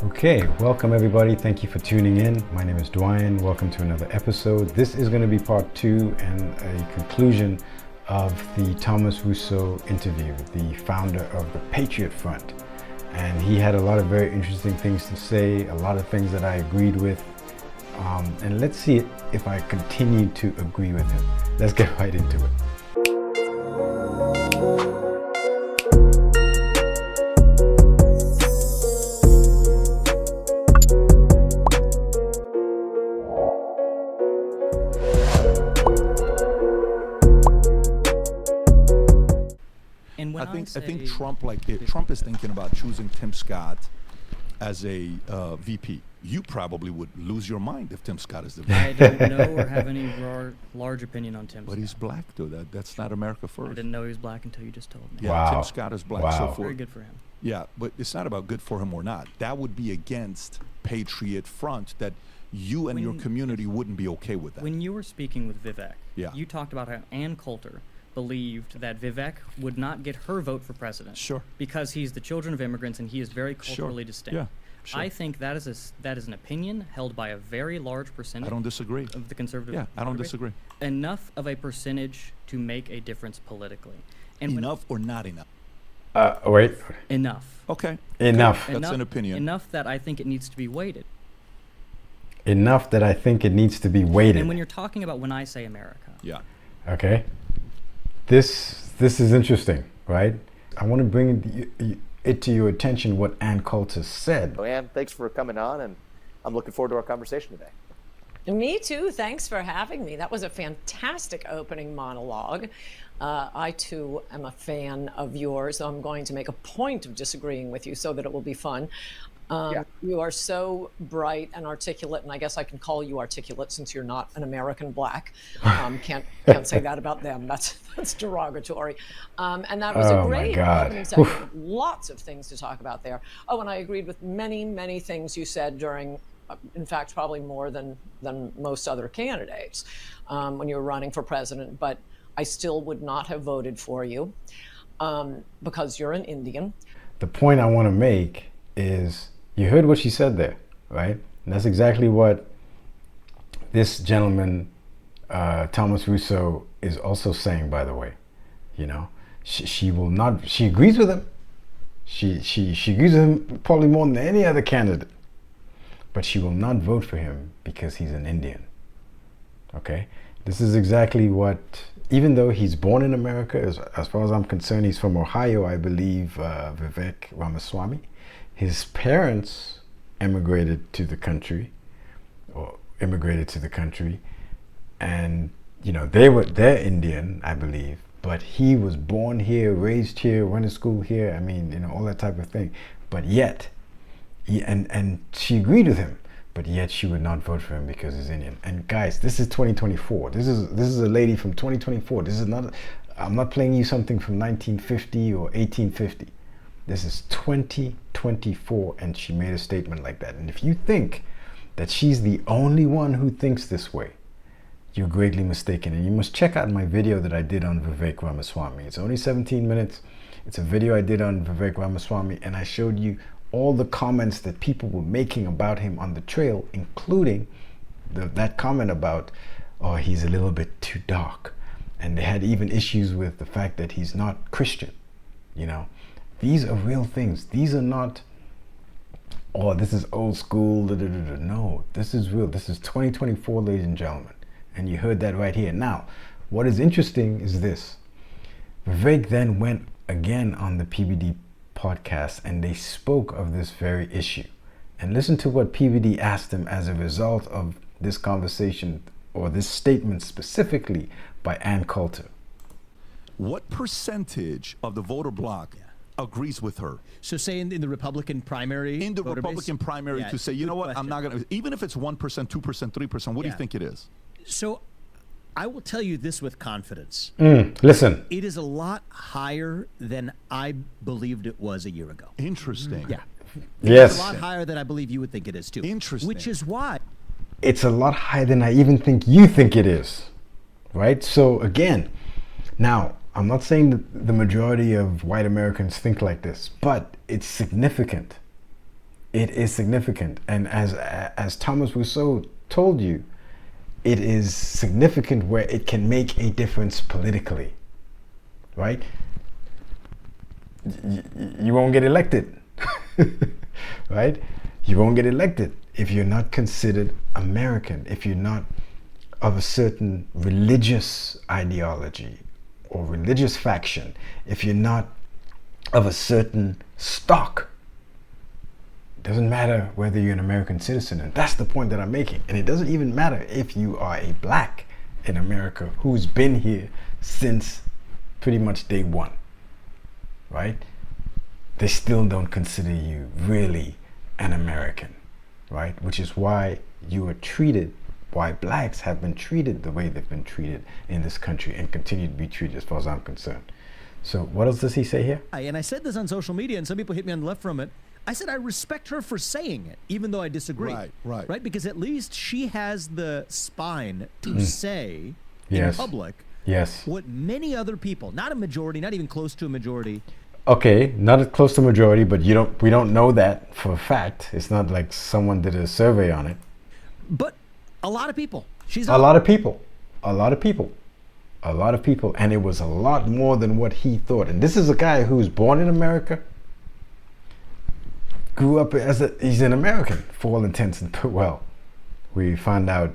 Okay, welcome everybody. Thank you for tuning in. My name is Dwayne. Welcome to another episode. This is going to be part 2 and a conclusion of the Thomas Rousseau interview, the founder of the Patriot Front. And he had a lot of very interesting things to say, a lot of things that I agreed with. And let's see if I continue to agree with him. Let's get right into it. I think Trump is thinking about choosing Tim Scott as a VP. You probably would lose your mind if Tim Scott is the VP. I don't know or have any large opinion on Tim Scott. But he's black, though. That's not America first. I didn't know he was black until you just told me. Yeah, Wow. Tim Scott is black. Wow. So Very good for him. Yeah, but it's not about good for him or not. That would be against Patriot Front, that you and your community wouldn't be okay with that. When you were speaking with Vivek, Yeah. you talked about how Ann Coulter believed that Vivek would not get her vote for president. Sure. Because he's the children of immigrants and he is very culturally distinct. Yeah, sure. I think that is an opinion held by a very large percentage I don't disagree. of the conservative. Yeah, I don't voter base. disagree. Enough of a percentage to make a difference politically. And when- Enough or not enough? Wait. Enough. Okay. Enough. That's an opinion. Enough that I think it needs to be weighted. Enough that I think it needs to be weighted. And when you're talking about when I say America, Yeah. Okay. This is interesting, right? I want to bring it to your attention what Ann Coulter said. So Ann, thanks for coming on, and I'm looking forward to our conversation today. Me too. Thanks for having me. That was a fantastic opening monologue. I too am a fan of yours. I'm going to make a point of disagreeing with you so that it will be fun. You are so bright and articulate, and I guess I can call you articulate since you're not an American black. Can't say that about them. That's derogatory. And that was a great opening segment. Lots of things to talk about there. Oh, and I agreed with many things you said during, in fact, probably more than most other candidates when you were running for president. But I still would not have voted for you because you're an Indian. The point I want to make is, you heard what she said there, right? And that's exactly what this gentleman, Thomas Rousseau, is also saying, by the way. You know, she will not, she agrees with him. She agrees with him probably more than any other candidate. But she will not vote for him because he's an Indian. Okay? This is exactly what, even though he's born in America, as far as I'm concerned, he's from Ohio, I believe, Vivek Ramaswamy. His parents immigrated to the country, and you know they're Indian, I believe, but he was born here, raised here, went to school here. I mean, you know, all that type of thing. But yet, and she agreed with him, but yet she would not vote for him because he's Indian. And guys, this is 2024. This is a lady from 2024. This is not. I'm not playing you something from 1950 or 1850. This is 2024, and she made a statement like that. And if you think that she's the only one who thinks this way, you're greatly mistaken. And you must check out my video that I did on Vivek Ramaswamy. It's only 17 minutes. It's a video I did on Vivek Ramaswamy, and I showed you all the comments that people were making about him on the trail, including that comment about, oh, he's a little bit too dark. And they had even issues with the fact that he's not Christian, you know. These are real things. These are not, oh, this is old school. No, this is real. This is 2024, ladies and gentlemen. And you heard that right here. Now, what is interesting is this. Vivek then went again on the PBD podcast, and they spoke of this very issue. And listen to what PBD asked him as a result of this conversation, or this statement specifically by Ann Coulter. What percentage of the voter bloc agrees with her? So say in the Republican primary? In the voter Republican base? primary, Yeah, to say, you know what, good I'm not question. going to, even if it's 1%, 2%, 3%, what do you Yeah. think it is? So I will tell you this with confidence. Listen. It is a lot higher than I believed it was a year ago. Interesting. Yeah. Yes. It's a lot higher than I believe you would think it is, too. Interesting. Which is why. It's a lot higher than I even think you think it is, right? So again, now, I'm not saying that the majority of white Americans think like this, but it's significant. it is significant. And as Thomas Rousseau told you, it is significant where it can make a difference politically, right? You won't get elected, right? You won't get elected if you're not considered American, if you're not of a certain religious ideology or religious faction, if you're not of a certain stock. Doesn't matter whether you're an American citizen, and that's the point that I'm making. And it doesn't even matter if you are a black in America who's been here since pretty much day one, right? They still don't consider you really an American, right? Which is why you are treated, why blacks have been treated the way they've been treated in this country and continue to be treated as far as I'm concerned. So what else does he say here? And I said this on social media, and some people hit me on the left from it. I said I respect her for saying it, even though I disagree. Right? Because at least she has the spine to say in public what many other people, not a majority, not even close to a majority. Okay, not close to majority, but we don't know that for a fact. It's not like someone did a survey on it. But a lot of people. A lot of people. And it was a lot more than what he thought. And this is a guy who's born in America, grew up he's an American for all intents and well, we found out,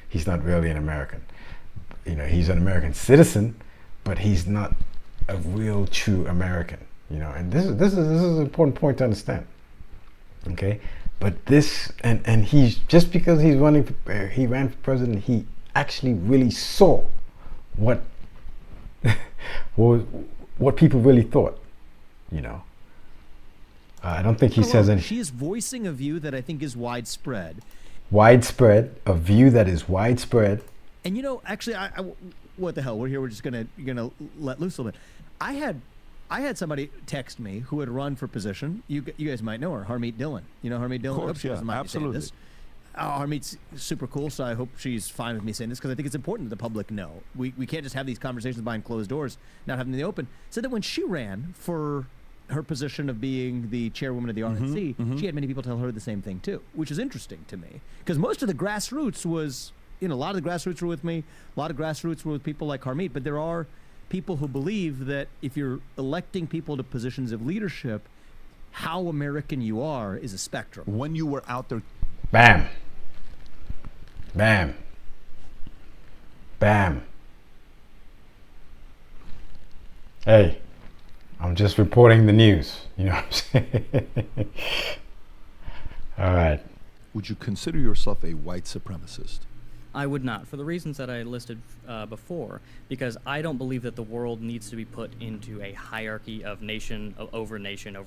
he's not really an American. He's an American citizen, but he's not a real true American. And this is an important point to understand. Okay, but this and he's just because he ran for president, he actually really saw what people really thought. I don't think he says anything. She is voicing a view that I think is widespread. A view that is widespread. And actually, I what the hell? We're here. We're just gonna let loose a little bit. I had somebody text me who had run for position. You guys might know her, Harmeet Dillon. You know Harmeet Dillon? Of course, yeah, absolutely. Harmeet's super cool, so I hope she's fine with me saying this because I think it's important that the public know. We can't just have these conversations behind closed doors, not having them in the open. Said that when she ran for her position of being the chairwoman of the RNC, she had many people tell her the same thing too, which is interesting to me because most of the grassroots was, a lot of the grassroots were with me, a lot of grassroots were with people like Harmeet, but there are people who believe that if you're electing people to positions of leadership, how American you are is a spectrum. When you were out there, bam, bam, bam. Hey, I'm just reporting the news. You know what I'm saying? All right. Would you consider yourself a white supremacist? I would not, for the reasons that I listed before, because I don't believe that the world needs to be put into a hierarchy of nation over nation,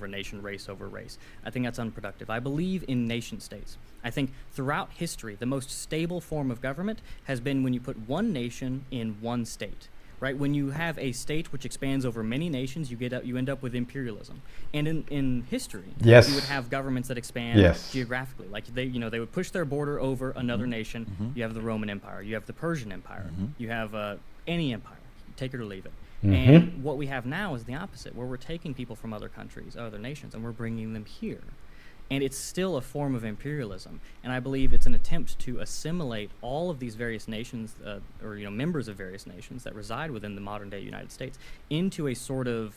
race over race. I think that's unproductive. I believe in nation states. I think throughout history, the most stable form of government has been when you put one nation in one state. Right, when you have a state which expands over many nations, you end up with imperialism. And in history, you would have governments that expand geographically. Like they would push their border over another nation. You have the Roman Empire, you have the Persian Empire, you have any empire, take it or leave it. And what we have now is the opposite, where we're taking people from other countries, other nations, and we're bringing them here. And it's still a form of imperialism. And I believe it's an attempt to assimilate all of these various nations, or members of various nations that reside within the modern-day United States, into a sort of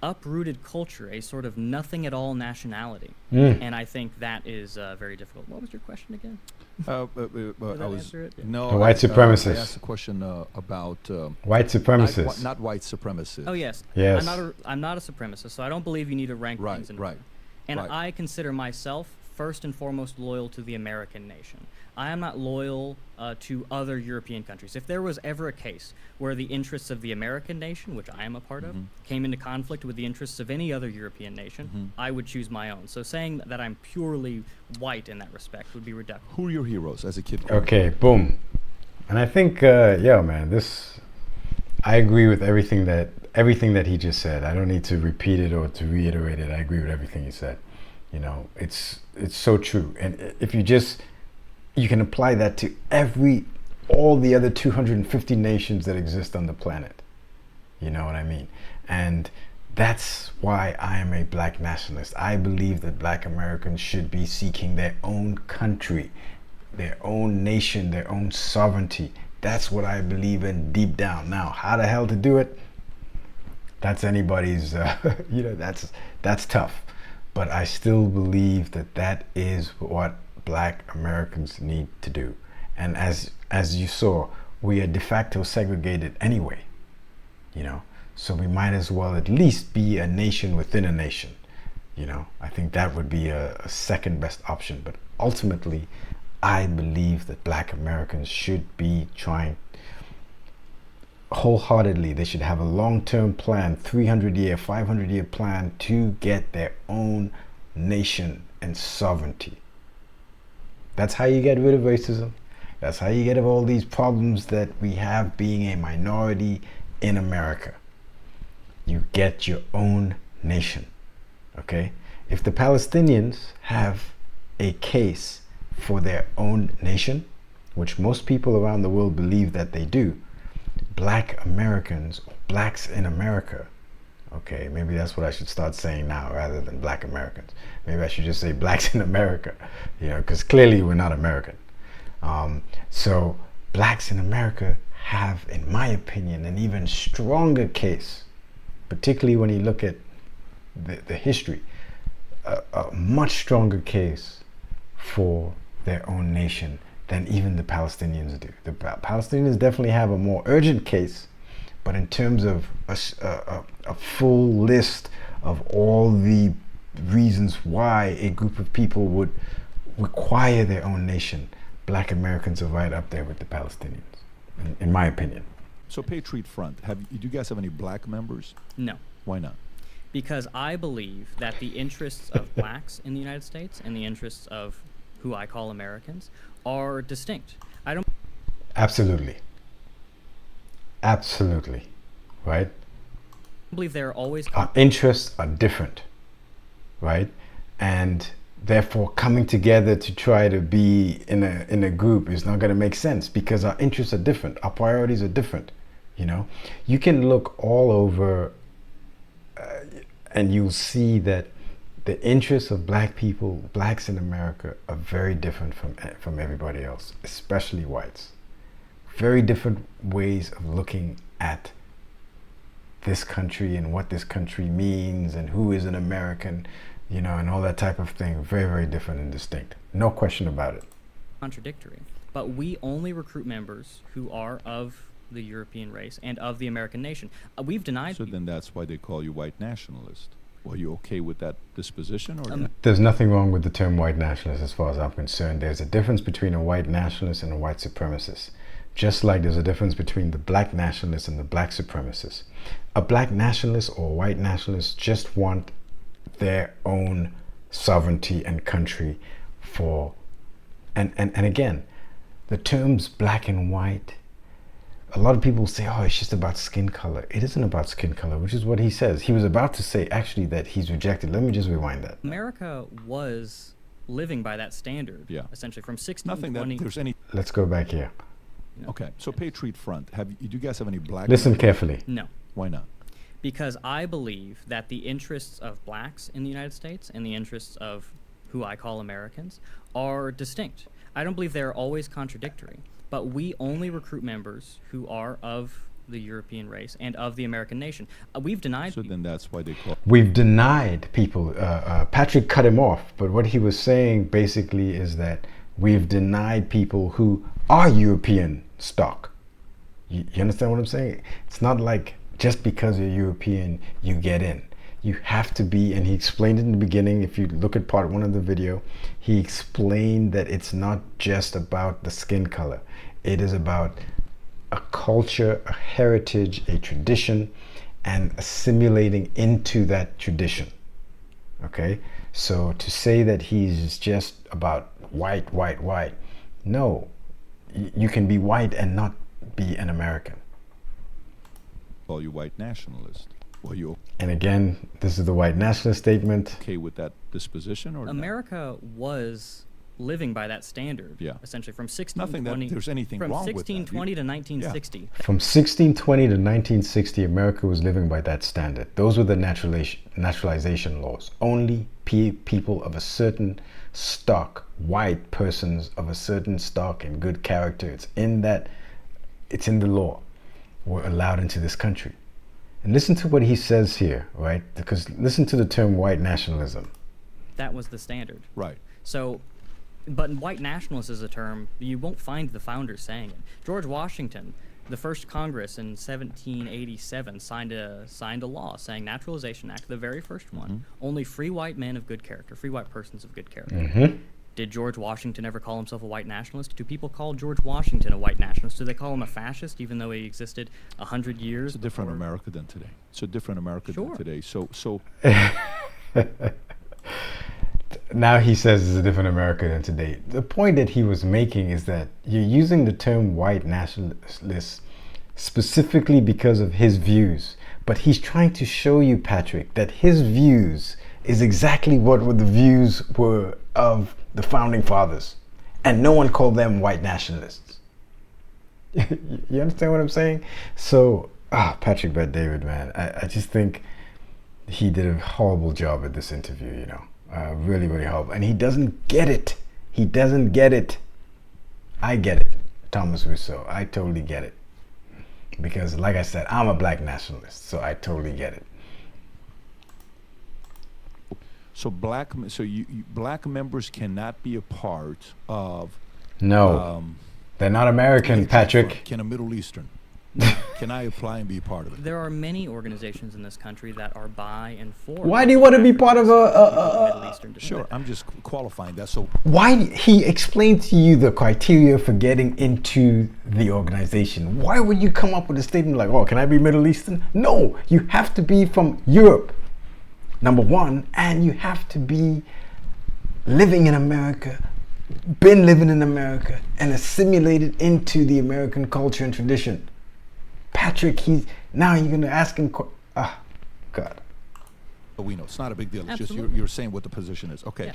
uprooted culture, a sort of nothing-at-all nationality. And I think that is very difficult. What was your question again? answer it? No, the white supremacist. I asked a question about white supremacists. Not white supremacists. Oh yes. Yes. I'm not a supremacist, so I don't believe you need to rank things in order. And I consider myself first and foremost loyal to the American nation. I am not loyal to other European countries. If there was ever a case where the interests of the American nation, which I am a part of, came into conflict with the interests of any other European nation, I would choose my own. So saying that I'm purely white in that respect would be reductive. Who are your heroes as a kid? Okay, boom. And I think, man, I agree with everything that he just said. I don't need to repeat it or to reiterate it. I agree with everything he said. It's so true. And if you can apply that to all the other 250 nations that exist on the planet. You know what I mean? And That's why I am a black nationalist. I believe that black Americans should be seeking their own country, their own nation, their own sovereignty. That's what I believe in deep down. Now, how the hell to do it? That's anybody's, that's tough. But I still believe that that is what black Americans need to do. And as you saw, we are de facto segregated anyway, so we might as well at least be a nation within a nation. I think that would be a second best option. But ultimately, I believe that black Americans should be trying wholeheartedly. They should have a long-term plan, 300-year, 500-year plan to get their own nation and sovereignty. That's how you get rid of racism. That's how you get rid of all these problems that we have being a minority in America. You get your own nation, okay? If the Palestinians have a case for their own nation, which most people around the world believe that they do, black Americans, blacks in America, okay, maybe that's what I should start saying now rather than black Americans. Maybe I should just say blacks in America, because clearly we're not American. So blacks in America have, in my opinion, an even stronger case, particularly when you look at the history, a much stronger case for their own nation than even the Palestinians do. The Palestinians definitely have a more urgent case, but in terms of a full list of all the reasons why a group of people would require their own nation, black Americans are right up there with the Palestinians, in my opinion. So Patriot Front, do you guys have any black members? No. Why not? Because I believe that the interests of blacks in the United States and the interests of who I call Americans are distinct. I don't Absolutely, right? believe they're always Our interests are different, right? And therefore coming together to try to be in a group is not going to make sense because our interests are different, our priorities are different. You can look all over and you'll see that the interests of black people, blacks in America, are very different from everybody else, especially whites. Very different ways of looking at this country and what this country means and who is an American, and all that type of thing. Very, very different and distinct. No question about it. contradictory. But we only recruit members who are of the European race and of the American nation. We've denied. So then that's why they call you white nationalist. Were you okay with that disposition or not? There's nothing wrong with the term white nationalist as far as I'm concerned. There's a difference between a white nationalist and a white supremacist. Just like there's a difference between the black nationalist and the black supremacist. A black nationalist or a white nationalist just want their own sovereignty and country for, and again, the terms black and white, a lot of people say, oh, it's just about skin color. It isn't about skin color, which is what he says. He was about to say, actually, that he's rejected. Let me just rewind that. America was living by that standard, essentially from 1620. Nothing that there's any. Let's go back here. Okay, so Patriot Front, do you guys have any black? Listen carefully. No. Why not? Because I believe that the interests of blacks in the United States and the interests of who I call Americans are distinct. I don't believe they're always contradictory, but we only recruit members who are of the European race and of the American nation. We've denied. So then that's why they call. We've denied people. Patrick cut him off, but what he was saying basically is that we've denied people who are European stock. You understand what I'm saying? It's not like just because you're European, you get in. You have to be, and he explained it in the beginning. If you look at part 1 of the video, he explained that it's not just about the skin color. It is about a culture, a heritage, a tradition, and assimilating into that tradition. Okay? So to say that he's just about white, no. You can be white and not be an American. Call you white nationalist. Were you And again, this is the white nationalist statement. okay with that disposition or not? America was living by that standard. Yeah. Essentially, from Nothing that 1620. there's anything from wrong with that. 1620 to 1960. From 1620 to 1960, America was living by that standard. Those were the naturalization laws. Only people of a certain stock, white persons of a certain stock and good character, it's in the law, were allowed into this country. And listen to what he says here, right? Because listen to the term white nationalism. That was the standard. Right. So, but white nationalist is a term, you won't find the founders saying it. George Washington, the first Congress in 1787, signed a law saying Naturalization Act, the very first one, only free white men of good character, free white persons of good character. Did George Washington ever call himself a white nationalist? Do people call George Washington a white nationalist? Do they call him a fascist, even though he existed 100 years? It's a different before? America than today. It's a different America Sure. than today. So Now he says it's a different America than today. The point that he was making is that you're using the term white nationalist specifically because of his views. But he's trying to show you, Patrick, that his views is exactly what the views were of the founding fathers. And no one called them white nationalists. You understand what I'm saying? So, Patrick Bet-David, man, I just think he did a horrible job at this interview, you know. Really, really horrible. And he doesn't get it. He doesn't get it. I get it, Thomas Rousseau. I totally get it. Because, like I said, I'm a black nationalist, so I totally get it. So black members cannot be a part of. No, they're not American, Patrick. Can a Middle Eastern? Can I apply and be part of it? There are many organizations in this country that are by and for. Why do you want to be part of Middle Eastern descent. Sure, I'm just qualifying that. So Why he explained to you the criteria for getting into the organization? Why would you come up with a statement like, "Oh, can I be Middle Eastern?" No, you have to be from Europe, number one, and you have to be living in America, been living in America, and assimilated into the American culture and tradition. Patrick, now you're gonna ask him. God. we know it's not a big deal. It's Absolutely. just you're saying what the position is. Okay. Yeah.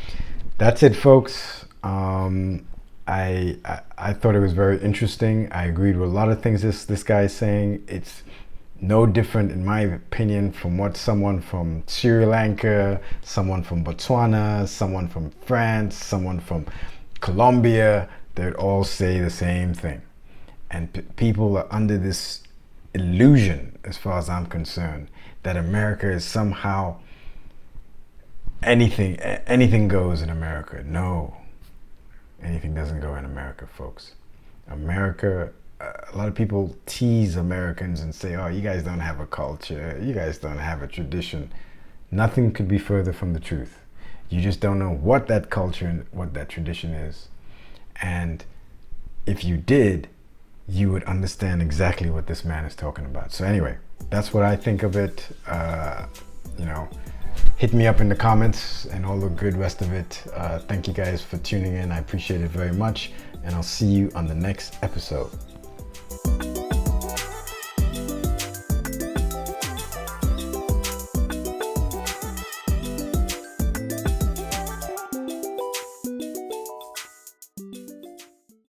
That's it, folks. I thought it was very interesting. I agreed with a lot of things this guy is saying. It's no different, in my opinion, from what someone from Sri Lanka, someone from Botswana, someone from France, someone from Colombia, they'd all say the same thing. And people are under this illusion, as far as I'm concerned, that America is somehow anything goes in America. No, anything doesn't go in America, folks. America, a lot of people tease Americans and say, "Oh, you guys don't have a culture, you guys don't have a tradition." Nothing could be further from the truth. You just don't know what that culture and what that tradition is. And if you did, you would understand exactly what this man is talking about. So anyway, that's what I think of it. Hit me up in the comments and all the good rest of it. Thank you guys for tuning in. I appreciate it very much. And I'll see you on the next episode.